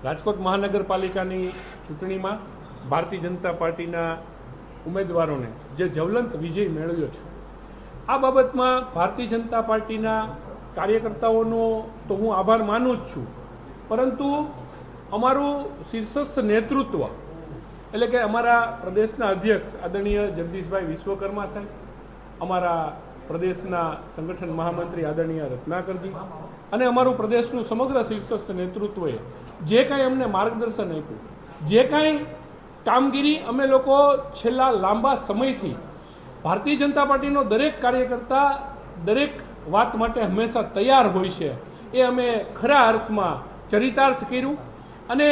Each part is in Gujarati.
રાજકોટ મહાનગરપાલિકાની ચૂંટણીમાં ભારતીય જનતા પાર્ટીના ઉમેદવારોને જે જ્વલંત વિજય મેળવ્યો છે, આ બાબતમાં ભારતીય જનતા પાર્ટીના કાર્યકર્તાઓનો તો હું આભાર માનું જ છું, પરંતુ અમારું શીર્ષસ્થ નેતૃત્વ એટલે કે અમારા પ્રદેશના અધ્યક્ષ આદરણીય જગદીશભાઈ વિશ્વકર્મા સાહેબ, અમારા પ્રદેશના સંગઠન મહામંત્રી આદરણીય રત્નાકરજી અને અમારું પ્રદેશનું સમગ્ર શીર્ષસ્થ નેતૃત્વએ જે કાંઈ અમને માર્ગદર્શન આપ્યું, જે કાંઈ કામગીરી અમે લોકો છેલ્લા લાંબા સમયથી ભારતીય જનતા પાર્ટીનો દરેક કાર્યકર્તા દરેક વાત માટે હંમેશા તૈયાર હોય છે, એ અમે ખરા અર્થમાં ચરિતાર્થ કર્યું. અને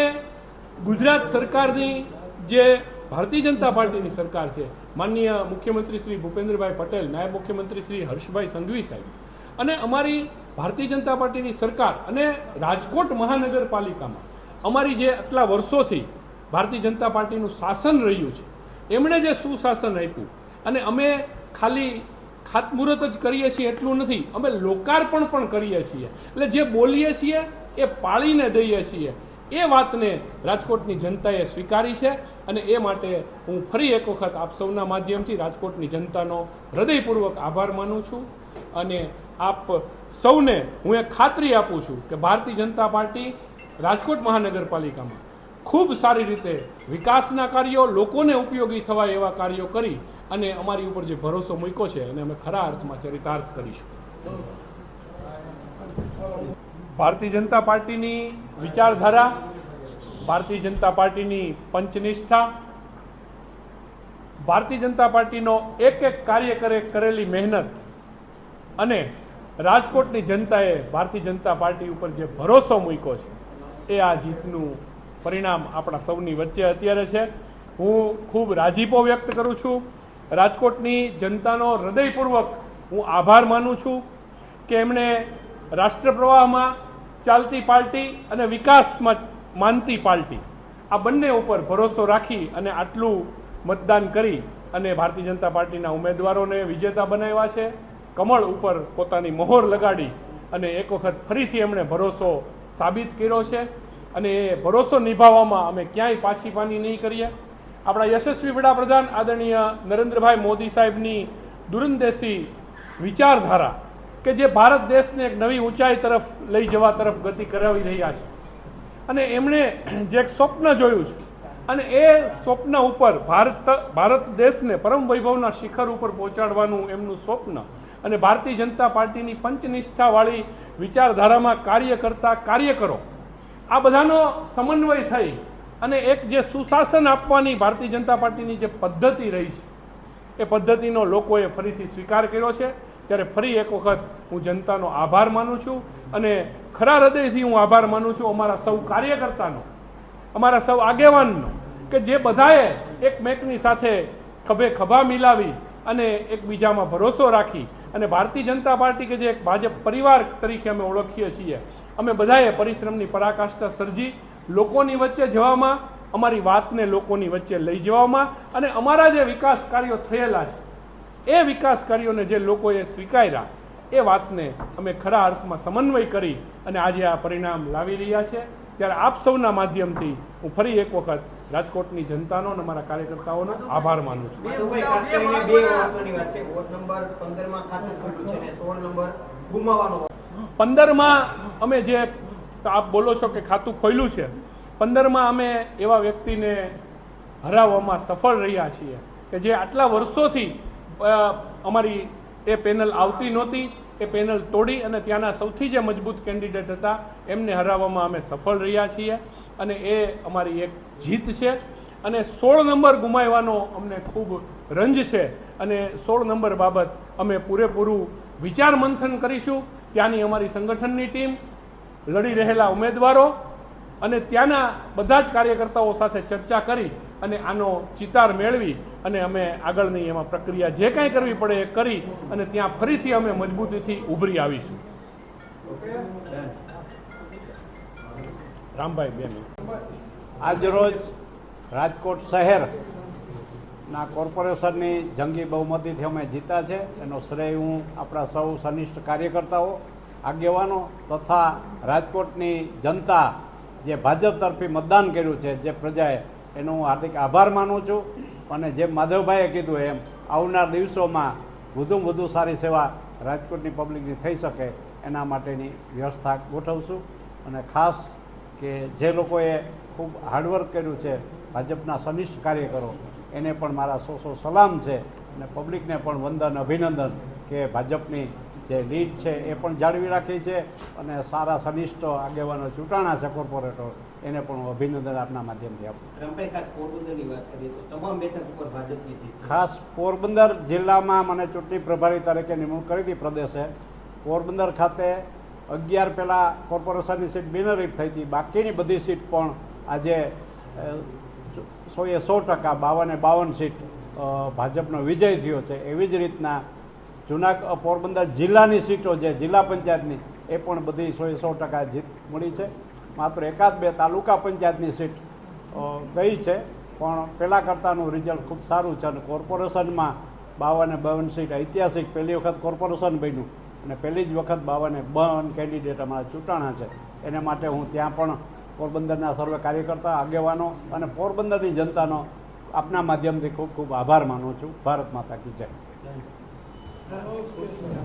ગુજરાત સરકારની જે ભારતીય જનતા પાર્ટીની સરકાર છે, માનનીય મુખ્યમંત્રી શ્રી ભૂપેન્દ્રભાઈ પટેલ, નાયબ મુખ્યમંત્રી શ્રી હર્ષભાઈ સંઘવી સાહેબ અને અમારી ભારતીય જનતા પાર્ટીની સરકાર અને રાજકોટ મહાનગરપાલિકામાં અમારી જે આટલા વર્ષોથી ભારતીય જનતા પાર્ટીનું શાસન રહ્યું છે, એમણે જે સુશાસન આપ્યું અને અમે ખાલી ખાતમુહૂર્ત જ કરીએ છીએ એટલું નથી, અમે લોકાર્પણ પણ કરીએ છીએ. એટલે જે બોલીએ છીએ એ પાળીને દઈએ છીએ. એ વાતને રાજકોટની જનતાએ સ્વીકારી છે અને એ માટે હું ફરી એક વખત આપ સૌના માધ્યમથી રાજકોટની જનતાનો હૃદયપૂર્વક આભાર માનું છું. અને આપ સૌને હું એક ખાતરી આપું છું કે ભારતીય જનતા પાર્ટી રાજકોટ મહાનગરપાલિકામાં ખૂબ સારી રીતે વિકાસના કાર્યો, લોકોને ઉપયોગી થવા એવા કાર્યો કરી અને અમારી ઉપર જે ભરોસો મૂક્યો છે અને અમે ખરા અર્થમાં ચરિતાર્થ કરીશું. ભારતીય જનતા પાર્ટીની વિચારધારા, ભારતીય જનતા પાર્ટીની પંચનિષ્ઠા, ભારતીય જનતા પાર્ટીનો એક એક કાર્ય કરેલી મહેનત અને રાજકોટની જનતાએ ભારતીય જનતા પાર્ટી ઉપર જે ભરોસો મૂક્યો છે, એ આ જીતનું પરિણામ આપણા સૌની વચ્ચે અત્યારે છે. હું ખૂબ રાજીપો વ્યક્ત કરું છું. રાજકોટની જનતાનો હૃદયપૂર્વક હું આભાર માનું છું કે એમણે રાષ્ટ્રપ્રવાહમાં ચાલતી પાર્ટી અને વિકાસમાં માનતી પાર્ટી આ બંને ઉપર ભરોસો રાખી અને આટલું મતદાન કરી અને ભારતીય જનતા પાર્ટીના ઉમેદવારોને વિજેતા બનાવ્યા છે. કમળ ઉપર પોતાની મોહર લગાડી અને એક વખત ફરીથી એમણે ભરોસો સાબિત કર્યો છે અને એ ભરોસો નિભાવવામાં અમે ક્યાંય પાછી પાની નહીં કરીએ. આપણા યશસ્વી વડાપ્રધાન આદરણીય નરેન્દ્રભાઈ મોદી સાહેબની દૂરંદેશી વિચારધારા કે જે ભારત દેશને એક નવી ઊંચાઈ તરફ લઈ જવા તરફ ગતિ કરાવી રહ્યા છે અને એમણે જે એક સ્વપ્ન જોયું છે અને એ સ્વપ્ન ઉપર ભારત દેશને પરમ વૈભવના શિખર ઉપર પહોંચાડવાનું એમનું સ્વપ્ન અને ભારતીય જનતા પાર્ટીની પંચનિષ્ઠાવાળી વિચારધારામાં કાર્ય કરતા કાર્યકરો આ બધાનો સમન્વય થઈ અને એક જે સુશાસન આપવાની ભારતીય જનતા પાર્ટીની જે પદ્ધતિ રહી છે, એ પદ્ધતિનો લોકોએ ફરીથી સ્વીકાર કર્યો છે. ત્યારે ફરી એક વખત હું જનતાનો આભાર માનું છું અને ખરા હૃદયથી હું આભાર માનું છું અમારા સૌ કાર્યકર્તાનો, અમારા સૌ આગેવાનનો કે જે બધાએ એકમેકની સાથે ખભે ખભા મિલાવી અને એકબીજામાં ભરોસો રાખી અને ભારતીય જનતા પાર્ટી કે જે એક ભાજપ પરિવાર તરીકે અમે ઓળખીએ છીએ, અમે બધાએ પરિશ્રમની પરાકાષ્ઠા સર્જી લોકોની વચ્ચે જવામાં, અમારી વાતને લોકોની વચ્ચે લઈ જવામાં અને અમારા જે વિકાસ કાર્યો થયેલા છે એ વિકાસ કાર્યોને જે લોકોએ સ્વીકાર્યા એ વાતને અમે ખરા અર્થમાં સમન્વય કરી અને આજે આ પરિણામ લાવી રહ્યા છે. ત્યારે આપ સૌના માધ્યમથી હું ફરી એક વખત રાજકોટની જનતાનો અને અમારા કાર્યકર્તાઓનો આભાર માનું છું. 15માં અમે જે આપ બોલો છો કે ખાતું ખોલ્યું છે, 15માં અમે એવા વ્યક્તિને હરાવવામાં સફળ રહ્યા છીએ કે જે આટલા વર્ષોથી અમારી એ પેનલ આવતી નહોતી, એ પેનલ તોડી અને ત્યાંના સૌથી જે મજબૂત કેન્ડિડેટ હતા એમને હરાવવામાં અમે સફળ રહ્યા છીએ અને એ અમારી એક જીત છે. અને 16 નંબર ગુમાવવાનો અમને ખૂબ રંજ છે અને 16 નંબર બાબત અમે પૂરેપૂરું વિચાર મંથન કરીશું. ત્યાંની અમારી સંગઠનની ટીમ, લડી રહેલા ઉમેદવારો અને ત્યાંના બધા જ કાર્યકર્તાઓ સાથે ચર્ચા કરી અને આનો ચિતાર મેળવી અને અમે આગળની એમાં પ્રક્રિયા જે કાંઈ કરવી પડે એ કરી અને ત્યાં ફરીથી અમે મજબૂતીથી ઉભરી આવીશું. રામભાઈ બેન, આજરોજ રાજકોટ શહેરના કોર્પોરેશનની જંગી બહુમતીથી અમે જીતા છે. એનો શ્રેય હું આપણા સૌ સનિષ્ઠ કાર્યકર્તાઓ, આગેવાનો તથા રાજકોટની જનતા જે ભાજપ તરફી મતદાન કર્યું છે જે પ્રજાએ, એનો હું હાર્દિક આભાર માનું છું. અને જેમ માધવભાઈએ કીધું એમ આવનાર દિવસોમાં વધુમાં વધુ સારી સેવા રાજકોટની પબ્લિકની થઈ શકે એના માટેની વ્યવસ્થા ગોઠવશું. અને ખાસ કે જે લોકોએ ખૂબ હાર્ડવર્ક કર્યું છે, ભાજપના સનિષ્ઠ કાર્યકરો, એને પણ મારા સો સલામ છે. અને પબ્લિકને પણ વંદન, અભિનંદન કે ભાજપની જે લીડ છે એ પણ જાળવી રાખી છે. અને સારા સનિષ્ઠ આગેવાનો ચૂંટાણા છે કોર્પોરેટર, એને પણ હું અભિનંદન આપના માધ્યમથી આપું. રામભાઈ, ખાસ પોરબંદરની વાત કરીએ તો તમામ બેઠક ઉપર ભાજપની જીત. ખાસ પોરબંદર જિલ્લામાં મને ચૂંટણી પ્રભારી તરીકે નિમણૂક કરી હતી પ્રદેશે. પોરબંદર ખાતે 11 પહેલાં કોર્પોરેશનની સીટ બિનહરીફ થઈ હતી. બાકીની બધી સીટ પણ આજે 100% 52 સીટ ભાજપનો વિજય થયો છે. એવી જ રીતના પોરબંદર જિલ્લાની સીટો જે જિલ્લા પંચાયતની એ પણ બધી 100% જીત મળી છે. માત્ર 1-2 તાલુકા પંચાયતની સીટ ગઈ છે, પણ પહેલાં કરતાંનું રિઝલ્ટ ખૂબ સારું છે. અને કોર્પોરેશનમાં 52 સીટ ઐતિહાસિક પહેલી વખત કોર્પોરેશન બન્યું અને પહેલી જ વખત 52 કેન્ડિડેટ અમારા ચૂંટાણા છે. એને માટે હું ત્યાં પણ પોરબંદરના સર્વે કાર્યકર્તા, આગેવાનો અને પોરબંદરની જનતાનો આપના માધ્યમથી ખૂબ ખૂબ આભાર માનું છું. ભારત માતા કી જય.